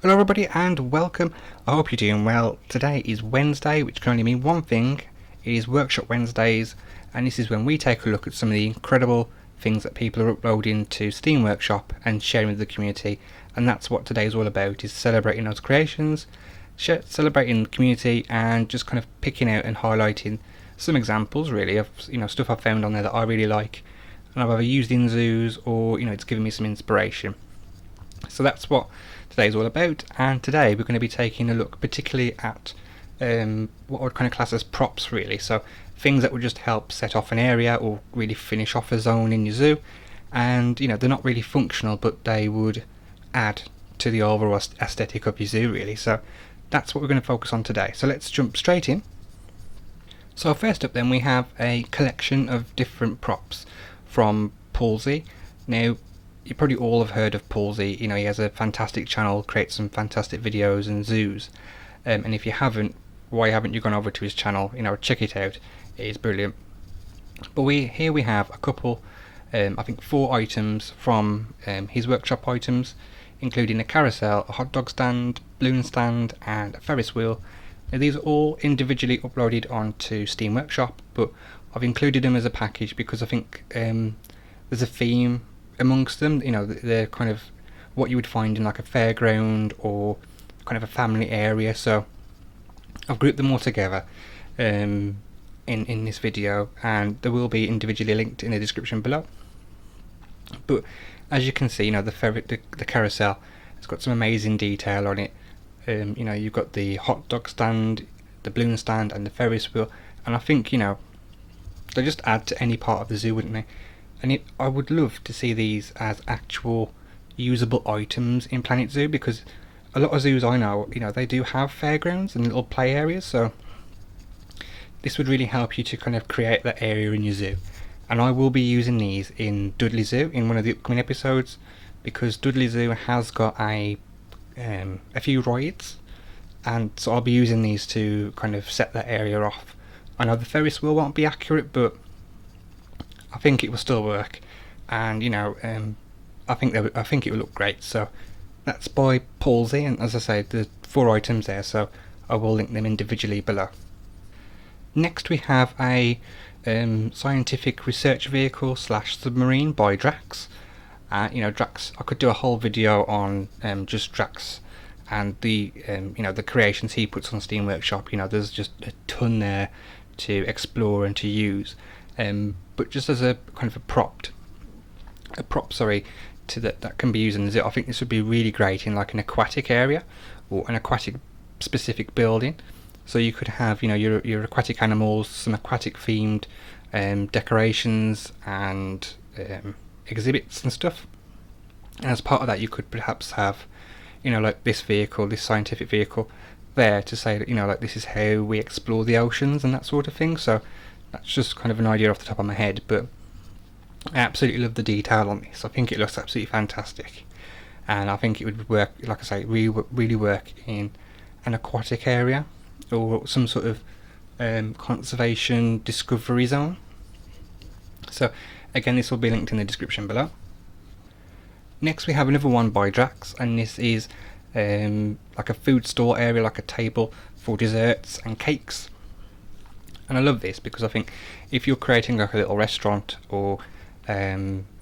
Hello everybody and welcome. I hope you're doing well. Today is Wednesday, which can only mean one thing. It is Workshop Wednesdays, and this is when we take a look at some of the incredible things that people are uploading to Steam Workshop and sharing with the community. And that's what today is all about, is celebrating those creations, celebrating the community, and just kind of picking out and highlighting some examples really of stuff I've found on there that I really like and I've either used in zoos or it's given me some inspiration. So that's what today's all about, and today we're going to be taking a look particularly at what I would kind of class as props really, so things that would just help set off an area or really finish off a zone in your zoo, and they're not really functional but they would add to the overall aesthetic of your zoo really. So that's what we're going to focus on today, so let's jump straight in. So first up then we have a collection of different props from Paulsy. Now you probably all have heard of Paulsy. He has a fantastic channel, creates some fantastic videos and zoos. And if you haven't, why haven't you gone over to his channel? Check it out. It is brilliant. But here we have a couple, I think 4 items from his workshop items, including a carousel, a hot dog stand, balloon stand, and a Ferris wheel. Now these are all individually uploaded onto Steam Workshop, but I've included them as a package because I think there's a theme amongst them. They're kind of what you would find in like a fairground or kind of a family area, so I've grouped them all together in this video, and they will be individually linked in the description below. But as you can see, the carousel has got some amazing detail on it. You've got the hot dog stand, the balloon stand, and the Ferris wheel, and I think they just add to any part of the zoo, wouldn't they? And I would love to see these as actual usable items in Planet Zoo, because a lot of zoos I know, they do have fairgrounds and little play areas, so this would really help you to kind of create that area in your zoo. And I will be using these in Dudley Zoo in one of the upcoming episodes, because Dudley Zoo has got a few rides, and so I'll be using these to kind of set that area off. I know the Ferris wheel won't be accurate, but I think it will still work, and I think it will look great. So that's by Paulsy, and as I say, the 4 items there, so I will link them individually below. Next we have a scientific research vehicle / submarine by Drac. Drac, I could do a whole video on just Drac and the the creations he puts on Steam Workshop. There's just a ton there to explore and to use. But just as a kind of a prop to that can be used in the zoo, I think this would be really great in like an aquatic area or an aquatic specific building. So you could have your aquatic animals, some aquatic themed decorations and exhibits and stuff. And as part of that, you could perhaps have like this vehicle, this scientific vehicle there to say that like this is how we explore the oceans and that sort of thing. So that's just kind of an idea off the top of my head, but I absolutely love the detail on this. I think it looks absolutely fantastic, and I think it would work, like I say, really work in an aquatic area or some sort of conservation discovery zone. So again, this will be linked in the description below. Next we have another one by Drac, and this is like a food store area, like a table for desserts and cakes. And I love this because I think if you're creating like a little restaurant or like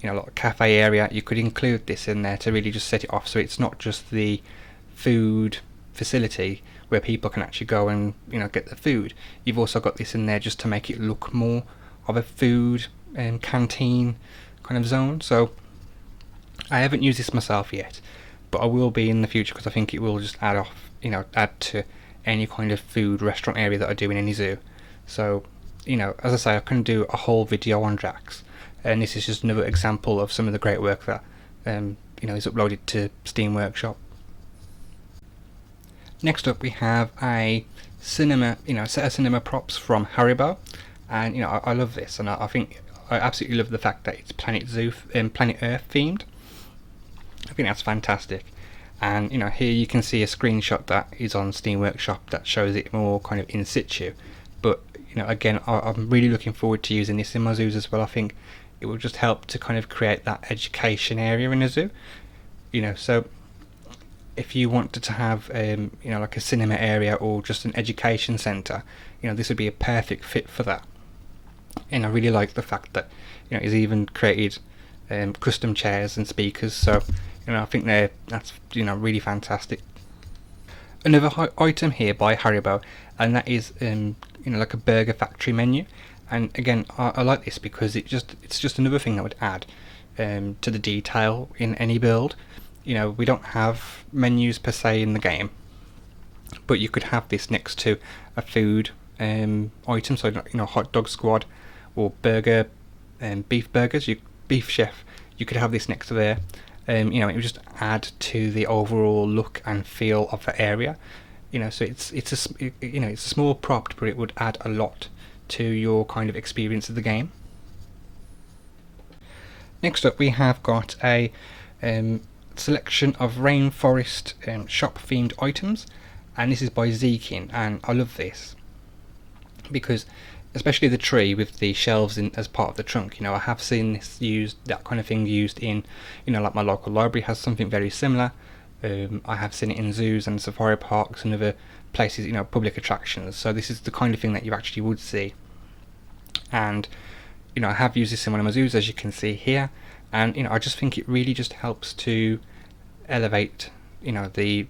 a cafe area, you could include this in there to really just set it off, so it's not just the food facility where people can actually go and get the food. You've also got this in there just to make it look more of a food canteen kind of zone. So I haven't used this myself yet, but I will be in the future, because I think it will just add to any kind of food restaurant area that I do in any zoo. So as I say, I can do a whole video on Drac, and this is just another example of some of the great work that is uploaded to Steam Workshop. Next up we have a cinema, set of cinema props from Haribo, and I love this, and I think I absolutely love the fact that it's Planet Earth themed. I think that's fantastic. And here you can see a screenshot that is on Steam Workshop that shows it more kind of in situ. But again, I'm really looking forward to using this in my zoos as well. I think it will just help to kind of create that education area in a zoo. So if you wanted to have like a cinema area or just an education centre, this would be a perfect fit for that. And I really like the fact that it's even created custom chairs and speakers, so I think that's really fantastic. Another item here by Haribo, and that is like a burger factory menu. And again, I like this because it's just another thing that would add to the detail in any build. We don't have menus per se in the game, but you could have this next to a food item, so hot dog squad or burger beef burgers, beef chef, you could have this next to there. It would just add to the overall look and feel of the area. So it's a small prop, but it would add a lot to your kind of experience of the game. Next up, we have got a selection of Rainforest shop themed items, and this is by Zekin, and I love this because especially the tree with the shelves as part of the trunk. I have seen this used, that kind of thing used in, like my local library has something very similar. I have seen it in zoos and safari parks and other places, public attractions. So this is the kind of thing that you actually would see. And I have used this in one of my zoos, as you can see here. And I just think it really just helps to elevate, the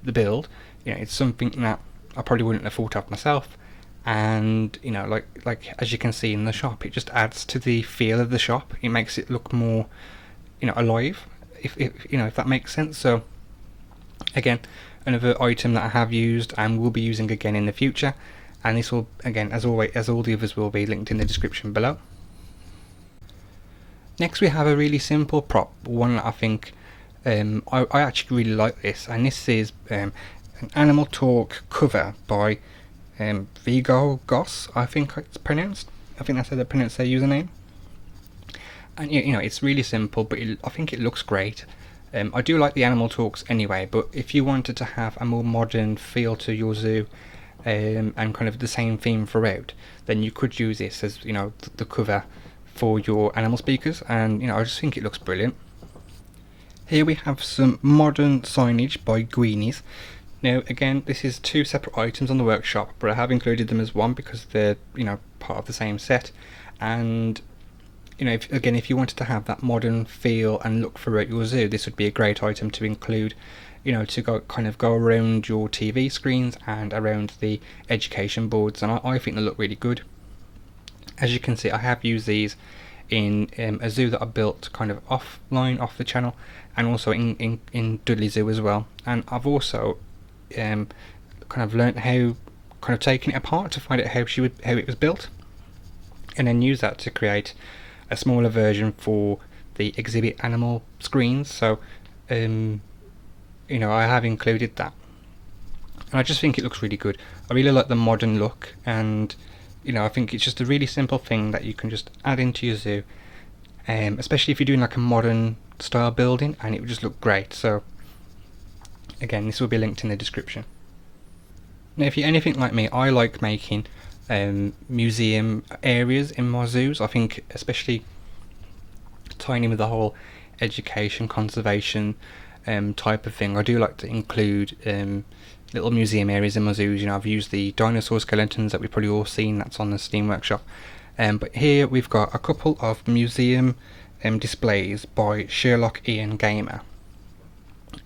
build. It's something that I probably wouldn't have thought of myself. And like as you can see in the shop, it just adds to the feel of the shop. It makes it look more alive, if that makes sense. So again, another item that I have used and will be using again in the future, and this will, again, as always, as all the others, will be linked in the description below. Next we have a really simple prop, one that I think I actually really like this, and this is an Animal Talk cover by Vigoga, I think it's pronounced. I think that's how they pronounce their username. And it's really simple, but I think it looks great. I do like the Animal Talks anyway, but if you wanted to have a more modern feel to your zoo and kind of the same theme throughout, then you could use this as the cover for your animal speakers, and I just think it looks brilliant. Here we have some modern signage by Gwennie. Now again, this is two separate items on the workshop, but I have included them as one because they're part of the same set. And if you wanted to have that modern feel and look throughout your zoo, this would be a great item to include, to go around your TV screens and around the education boards, and I think they look really good. As you can see, I have used these in a zoo that I built kind of offline, off the channel, and also in Dudley Zoo as well. And I've also kind of learnt how, taking it apart to find out how it was built, and then use that to create a smaller version for the exhibit animal screens. So I have included that, and I just think it looks really good. I really like the modern look, and I think it's just a really simple thing that you can just add into your zoo, especially if you're doing like a modern style building, and it would just look great. So again, this will be linked in the description. Now if you're anything like me, I like making museum areas in my zoos. I think especially tying in with the whole education, conservation type of thing, I do like to include little museum areas in my zoos. I've used the dinosaur skeletons that we've probably all seen, that's on the Steam Workshop. But here we've got a couple of museum displays by SherlockIanGamer.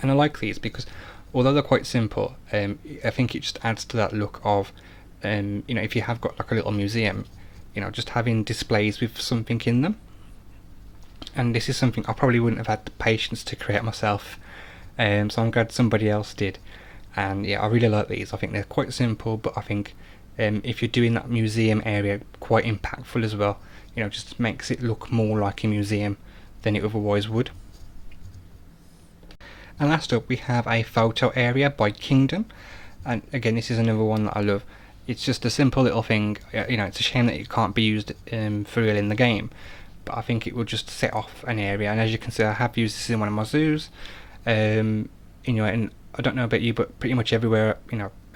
And I like these because although they're quite simple, I think it just adds to that look of, if you have got like a little museum, just having displays with something in them. And this is something I probably wouldn't have had the patience to create myself, so I'm glad somebody else did. And yeah, I really like these. I think they're quite simple, but I think if you're doing that museum area, quite impactful as well. Just makes it look more like a museum than it otherwise would. And last up we have a photo area by Kingdom, and again this is another one that I love. It's just a simple little thing. It's a shame that it can't be used for real in the game, but I think it will just set off an area. And as you can see, I have used this in one of my zoos. And I don't know about you, but pretty much everywhere,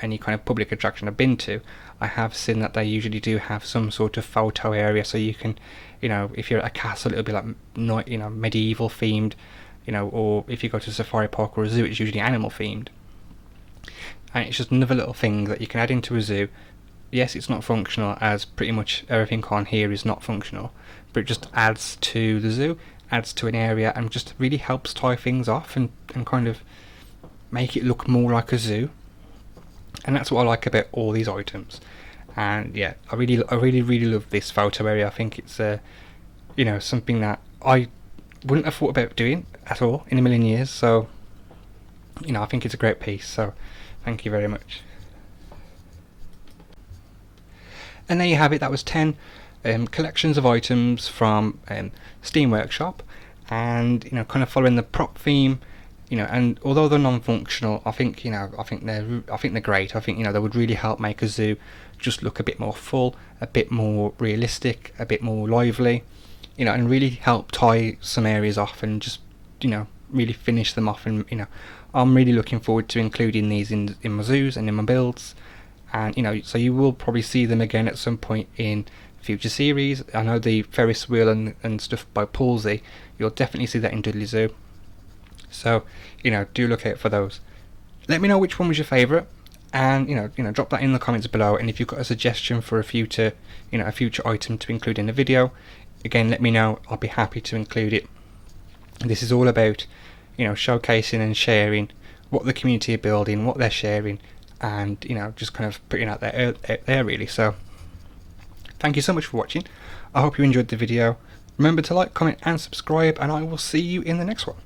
any kind of public attraction I've been to, I have seen that they usually do have some sort of photo area, so you can, if you're at a castle, it'll be like medieval themed, or if you go to a safari park or a zoo, it's usually animal themed. And it's just another little thing that you can add into a zoo. Yes, it's not functional, as pretty much everything on here is not functional, but it just adds to the zoo, adds to an area, and just really helps tie things off and kind of make it look more like a zoo. And that's what I like about all these items. And yeah, I really love this photo area. I think it's something that I wouldn't have thought about doing at all in a million years. So I think it's a great piece. So thank you very much. And there you have it. That was 10 collections of items from Steam Workshop, and kind of following the prop theme. And although they're non-functional, I think they're great. I think they would really help make a zoo just look a bit more full, a bit more realistic, a bit more lively, and really help tie some areas off and just really finish them off. And I'm really looking forward to including these in my zoos and in my builds. And so you will probably see them again at some point in future series. I know the Ferris wheel and stuff by Paulsey, you'll definitely see that in Dudley Zoo. So do look out for those. Let me know which one was your favourite, and drop that in the comments below. And if you've got a suggestion for a future item to include in a video, again, let me know. I'll be happy to include it. This is all about showcasing and sharing what the community are building, what they're sharing, and just kind of putting out there really. So thank you so much for watching. I hope you enjoyed the video. Remember to like, comment and subscribe, and I will see you in the next one.